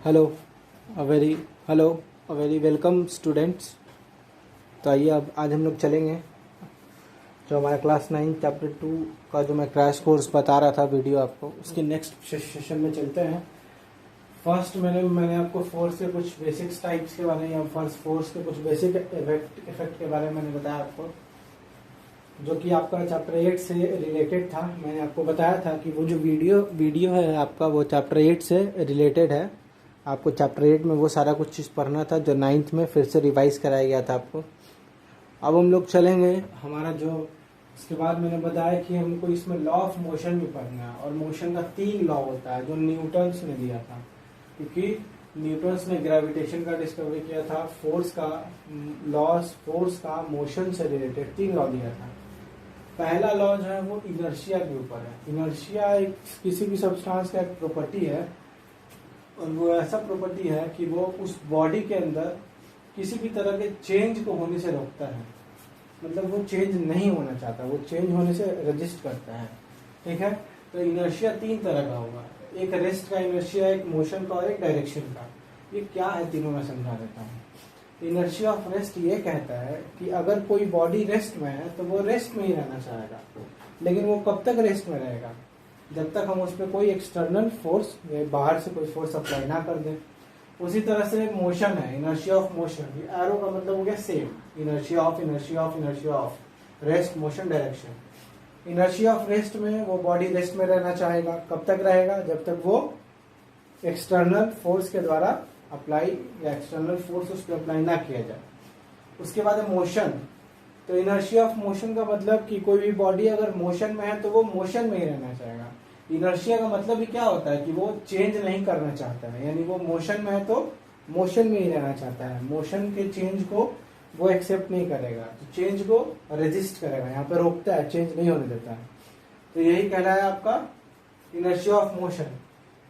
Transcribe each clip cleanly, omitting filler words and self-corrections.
Hello a very welcome students. तो आइए अब आज हम लोग चलेंगे जो हमारा क्लास 9 चैप्टर 2 का जो मैं क्रैश कोर्स बता रहा था वीडियो आपको, उसके नेक्स्ट सेशन में चलते हैं। फर्स्ट मैंने आपको फोर्स के कुछ बेसिक्स टाइप्स के बारे में या फोर्स के कुछ बेसिक इफेक्ट के बारे में मैंने बताया आपको, जो कि आपका चैप्टर 8 से रिलेटेड था। मैंने आपको बताया था कि वो जो वीडियो है आपका वो चैप्टर 8 से रिलेटेड है। आपको चैप्टर 8 में वो सारा कुछ चीज़ पढ़ना था जो 9th में फिर से रिवाइज कराया गया था आपको। अब हम लोग चलेंगे हमारा जो उसके बाद मैंने बताया कि हमको इसमें लॉ ऑफ मोशन भी पढ़ना है, और मोशन का 3 लॉ होता है जो न्यूटन्स ने दिया था, क्योंकि न्यूटन्स ने ग्रेविटेशन का डिस्कवरी किया था। फोर्स का मोशन से रिलेटेड 3 लॉ दिया था। पहला लॉ जो है वो इनर्शिया के ऊपर है। इनर्शिया एक किसी भी सब्सटेंस का एक प्रॉपर्टी है, और वो ऐसा प्रॉपर्टी है कि वो उस बॉडी के अंदर किसी भी तरह के चेंज को होने से रोकता है। मतलब वो चेंज नहीं होना चाहता, वो चेंज होने से रेजिस्ट करता है। ठीक है, तो इनर्शिया 3 तरह का होगा, एक रेस्ट का इनर्शिया, एक मोशन का और एक डायरेक्शन का। ये क्या है तीनों मैं समझा देता हूँ। इनर्शिया ऑफ रेस्ट ये कहता है कि अगर कोई बॉडी रेस्ट में है तो वो रेस्ट में ही रहना चाहेगा, लेकिन वो कब तक रेस्ट में रहेगा? जब तक हम उस पर कोई एक्सटर्नल फोर्स या बाहर से कोई फोर्स अप्लाई ना कर दें। उसी तरह से एक मोशन है, इनर्शिया ऑफ मोशन। एरो का मतलब हो गया same, inertia of rest, motion, direction. Inertia of rest में वो बॉडी रेस्ट में रहना चाहेगा। कब तक रहेगा? जब तक वो एक्सटर्नल फोर्स के द्वारा अप्लाई या एक्सटर्नल फोर्स उस पर अप्लाई ना किया जाए। उसके बाद है मोशन। तो इनर्शिया ऑफ मोशन का मतलब कि कोई भी बॉडी अगर मोशन में है तो वो मोशन में ही रहना चाहेगा। इनर्शिया का मतलब भी क्या होता है कि वो चेंज नहीं करना चाहता है, यानी वो मोशन में है तो मोशन में ही रहना चाहता है। मोशन के चेंज को वो एक्सेप्ट नहीं करेगा, तो चेंज को रेजिस्ट करेगा, यहाँ पे रोकता है, चेंज नहीं होने देता है। तो यही कहना है आपका इनर्शिया ऑफ मोशन।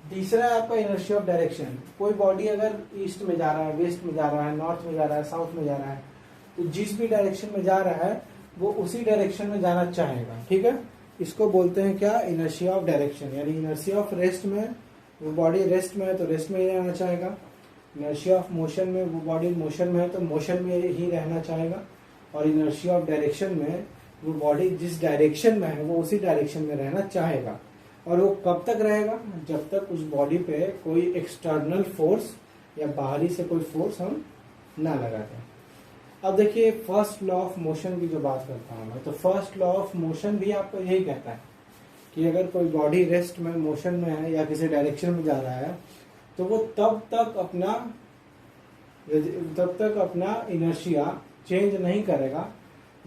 तीसरा है आपका इनर्शिया ऑफ डायरेक्शन। कोई बॉडी अगर ईस्ट में जा रहा है, वेस्ट में जा रहा है, नॉर्थ में जा रहा है, साउथ में जा रहा है, तो जिस भी डायरेक्शन में जा रहा है वो उसी डायरेक्शन में जाना चाहेगा। ठीक है, इसको बोलते हैं क्या? Inertia of direction. यानी इनर्शिया ऑफ रेस्ट में वो बॉडी रेस्ट में है तो रेस्ट में ही रहना चाहेगा। इनर्शिया ऑफ मोशन में वो बॉडी मोशन में है तो मोशन में ही रहना चाहेगा। और इनर्शिया ऑफ डायरेक्शन में वो बॉडी जिस डायरेक्शन में है वो उसी डायरेक्शन में रहना चाहेगा। और वो कब तक रहेगा? जब तक उस बॉडी पे कोई एक्सटर्नल फोर्स या बाहरी से कोई फोर्स हम ना लगा दें। अब देखिए फर्स्ट लॉ ऑफ मोशन की जो बात करता हूं मैं, तो फर्स्ट लॉ ऑफ मोशन भी आपको यही कहता है कि अगर कोई बॉडी रेस्ट में, मोशन में है या किसी डायरेक्शन में जा रहा है तो वो तब तक अपना इनर्शिया चेंज नहीं करेगा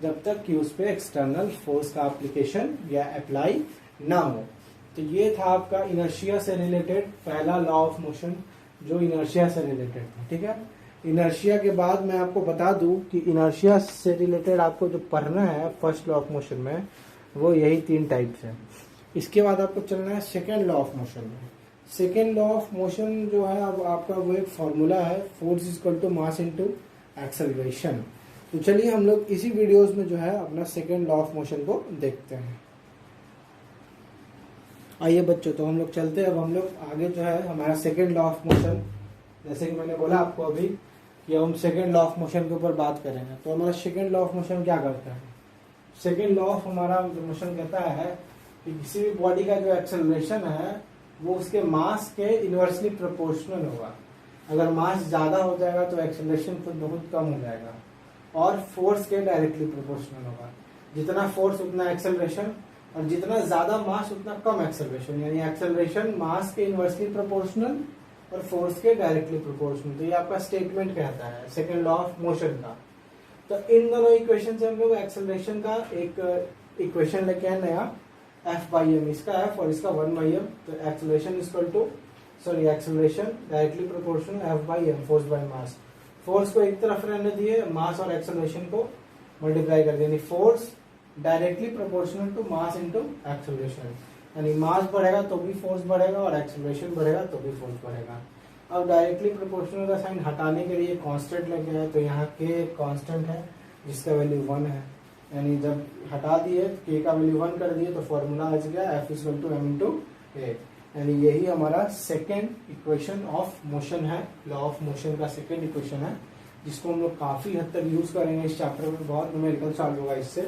जब तक कि उस पर एक्सटर्नल फोर्स का एप्लीकेशन या अप्लाई ना हो। तो ये था आपका इनर्शिया से रिलेटेड पहला लॉ ऑफ मोशन, जो इनर्शिया से रिलेटेड था। ठीक है, इनर्शिया के बाद मैं आपको बता दूं कि इनर्शिया से रिलेटेड आपको जो पढ़ना है फर्स्ट लॉ ऑफ मोशन में, वो यही 3 टाइप्स है। इसके बाद आपको चलना है सेकेंड लॉ ऑफ मोशन में। सेकेंड लॉ ऑफ मोशन जो है अब आपका वो एक फॉर्मूला है, force is equal to mass into acceleration. तो चलिए हम लोग इसी वीडियोस में जो है अपना सेकेंड लॉ ऑफ मोशन को देखते हैं। आइए बच्चों, तो हम लोग चलते हैं। अब हम लोग आगे जो है हमारा सेकेंड लॉ ऑफ मोशन, जैसे कि मैंने बोला आपको अभी कि हम सेकेंड लॉ ऑफ मोशन के ऊपर बात करेंगे। तो हमारा सेकेंड लॉ ऑफ मोशन क्या करता है? सेकेंड लॉ ऑफ हमारा मोशन कहता है कि किसी भी बॉडी का जो एक्सेलरेशन है वो उसके मास के इनवर्सली प्रोपोर्शनल होगा। अगर मास ज्यादा हो जाएगा तो एक्सेलरेशन तो बहुत कम हो जाएगा, और फोर्स के डायरेक्टली प्रोपोर्शनल होगा। जितना फोर्स उतना एक्सेलरेशन, और जितना ज्यादा मास उतना कम एक्सेलरेशन। यानी एक्सेलरेशन मास के इनवर्सली प्रोपोर्शनल और फोर्स के डायरेक्टली प्रोपोर्शनल। तो ये आपका स्टेटमेंट कहता है सेकेंड लॉ ऑफ मोशन का। तो इन दोनों इक्वेशन से हम लोग एक्सेलरेशन का एक इक्वेशन लेके आए नया, F/m, इसका F और इसका 1/m। तो acceleration acceleration directly proportional F/m, force by mass. Force को एक तरफ रहने दिए, मास और एक्सेलरेशन को मल्टीप्लाई कर दिए, यानी force directly proportional to mass into acceleration. यानी मास बढ़ेगा तो भी फोर्स बढ़ेगा और एक्सेलरेशन बढ़ेगा तो भी फोर्स बढ़ेगा। अब डायरेक्टली प्रोपोर्शनल का साइन हटाने के लिए कांस्टेंट लग गया, तो यहाँ के कांस्टेंट है जिसका वैल्यू 1 है। यानी जब हटा दिए के का वैल्यू 1 कर दिए तो फॉर्मूला आ गया F = m × a। यानी यही हमारा सेकेंड इक्वेशन ऑफ मोशन है, लॉ ऑफ मोशन का सेकेंड इक्वेशन है, जिसको हम लोग काफी हद तक यूज करेंगे इस चैप्टर में। बहुत न्यूमेरिकल सॉल्व होगा इससे।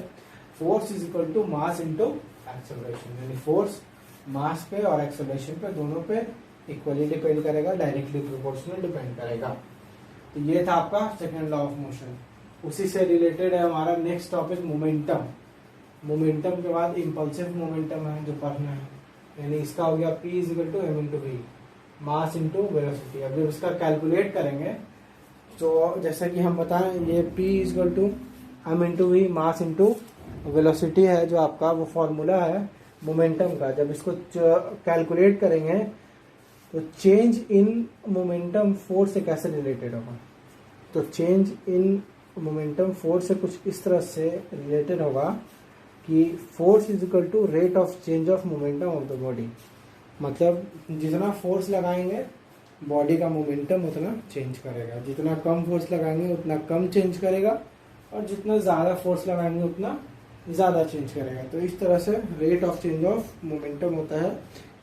Force is equal to mass into acceleration, यानी फोर्स मास पे और एक्सेलरेशन पे दोनों पे इक्वली डिपेंड करेगा, डायरेक्टली प्रोपोर्शनल डिपेंड करेगा। तो ये था आपका सेकेंड लॉ ऑफ मोशन। उसी से रिलेटेड है हमारा नेक्स्ट टॉपिक मोमेंटम। मोमेंटम के बाद इम्पल्सिव मोमेंटम है जो पढ़ना है, यानी इसका हो गया P is equal to m into V, mass into velocity. अब जब इसका कैलकुलेट करेंगे तो जैसा कि हम बताएं, ये P is equal to m into V, mass into velocity है जो आपका वो फॉर्मूला है मोमेंटम का। जब इसको कैलकुलेट करेंगे तो चेंज इन मोमेंटम फोर्स से कैसे रिलेटेड होगा, तो चेंज इन मोमेंटम फोर्स से कुछ इस तरह से रिलेटेड होगा कि force is equal to rate of change of momentum of the body. मतलब जितना फोर्स लगाएंगे बॉडी का मोमेंटम उतना चेंज करेगा, जितना कम फोर्स लगाएंगे उतना कम चेंज करेगा, और जितना ज़्यादा फोर्स लगाएंगे उतना ज़्यादा चेंज करेगा। तो इस तरह से rate of change of momentum होता है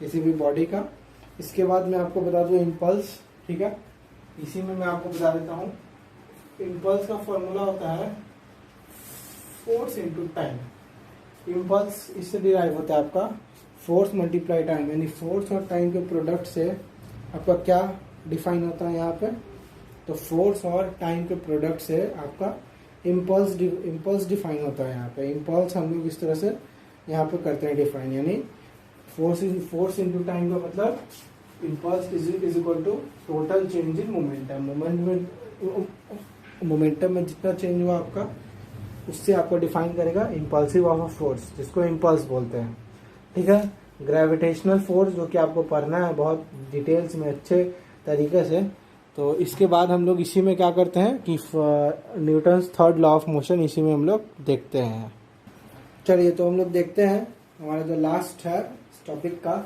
किसी भी बॉडी का। इसके बाद मैं आपको बता दूं इम्पल्स, ठीक है, इसी में मैं आपको बता देता हूँ। इम्पल्स का फॉर्मूला होता है फोर्स इंटू टाइम। इम्पल्स इससे डिराइव होता है आपका फोर्स मल्टीप्लाई टाइम, यानी फोर्स और टाइम के प्रोडक्ट से आपका क्या डिफाइन होता है यहाँ पे, तो फोर्स और टाइम के प्रोडक्ट से आपका इम्पल्स डिफाइन होता है यहाँ पे। इम्पल्स हम लोग इस तरह से यहाँ पे करते हैं डिफाइन, यानी फोर्स इंटू टाइम का मतलब impulse is equal to total change in momentum. Momentum में जितना चेंज हुआ आपका उससे आपको डिफाइन करेगा इम्पल्सिव ऑफ अ फोर्स, जिसको इम्पल्स बोलते हैं, ठीक है। ग्रेविटेशनल फोर्स जो कि आपको पढ़ना है बहुत डिटेल्स में अच्छे तरीके से। तो इसके बाद हम लोग इसी में क्या करते हैं कि Newton's third law of motion इसी में हम लोग देखते हैं। चलिए तो हम लोग देखते हैं हमारा जो लास्ट है इस टॉपिक का,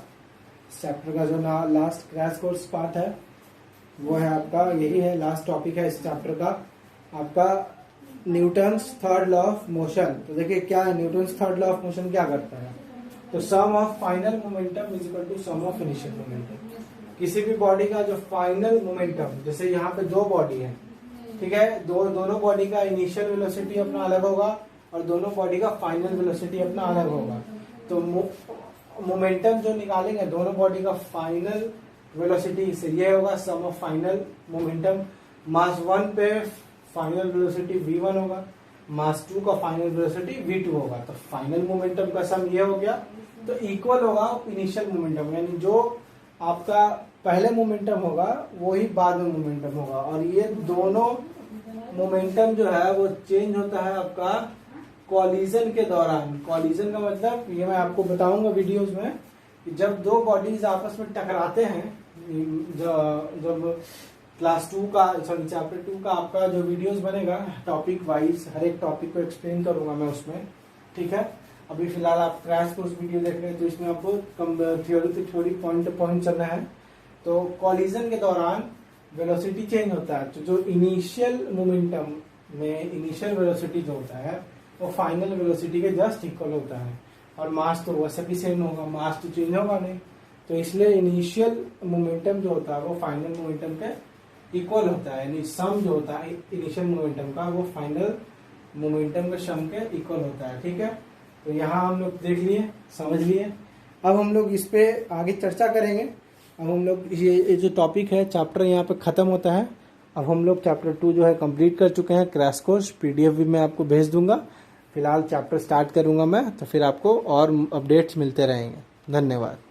चैप्टर का जो लास्ट क्रैश कोर्स पार्ट है वो है आपका, यही है लास्ट टॉपिक है इस चैप्टर का आपका, Newton's third law of motion. तो देखिए क्या है Newton's third law of motion, क्या करता है, तो sum of final momentum is equal to sum of initial momentum. किसी भी बॉडी का जो फाइनल मोमेंटम, जैसे यहाँ पे दो बॉडी है, ठीक है, दोनों बॉडी का इनिशियल वेलोसिटी अपना अलग होगा और दोनों बॉडी का फाइनल वेलोसिटी अपना अलग होगा। तो मोमेंटम जो निकालेंगे दोनों बॉडी का फाइनल वेलोसिटी से ये होगा सम ऑफ फाइनल मोमेंटम। मास 1 पे फाइनल वेलोसिटी v1 होगा, मास 2 का फाइनल वेलोसिटी v2 होगा। तो फाइनल मोमेंटम का सम ये हो गया, तो इक्वल होगा इनिशियल मोमेंटम, यानी जो आपका पहले मोमेंटम होगा वही बाद में मोमेंटम होगा। और ये दोनों मोमेंटम जो है वो चेंज होता है आपका कॉलिजन के दौरान। कॉलिजन का मतलब ये मैं आपको बताऊंगा वीडियोस में कि जब दो बॉडीज आपस में टकराते हैं, जब क्लास 2 का सॉरी चैप्टर 2 का आपका जो वीडियोस बनेगा टॉपिक वाइज, हर एक टॉपिक को एक्सप्लेन करूंगा मैं उसमें, ठीक है। अभी फिलहाल आप क्रैश कोर्स वीडियो देख रहे हैं तो इसमें आपको थ्योरी पॉइंट पॉइंट चलना है। तो कॉलिजन के दौरान वेलोसिटी चेंज होता है, तो जो इनिशियल मोमेंटम में इनिशियल वेलोसिटी जो होता है वो फाइनल वेलोसिटी के जस्ट इक्वल होता है। और मास तो वैसे भी सेम होगा, मास तो चेंज होगा नहीं, तो इसलिए इनिशियल मोमेंटम जो होता है वो फाइनल मोमेंटम के इक्वल होता है, यानी सम जो होता है इनिशियल मोमेंटम का वो फाइनल मोमेंटम के सम के इक्वल होता है, ठीक है। तो यहाँ हम लोग देख लिए, समझ लिए। अब हम लोग इस पे आगे चर्चा करेंगे। अब हम लोग ये जो टॉपिक है चैप्टर यहाँ पे खत्म होता है। अब हम लोग चैप्टर 2 जो है कंप्लीट कर चुके हैं। क्रैश कोर्स PDF भी मैं आपको भेज दूंगा। फिलहाल चैप्टर स्टार्ट करूंगा मैं, तो फिर आपको और अपडेट्स मिलते रहेंगे। धन्यवाद।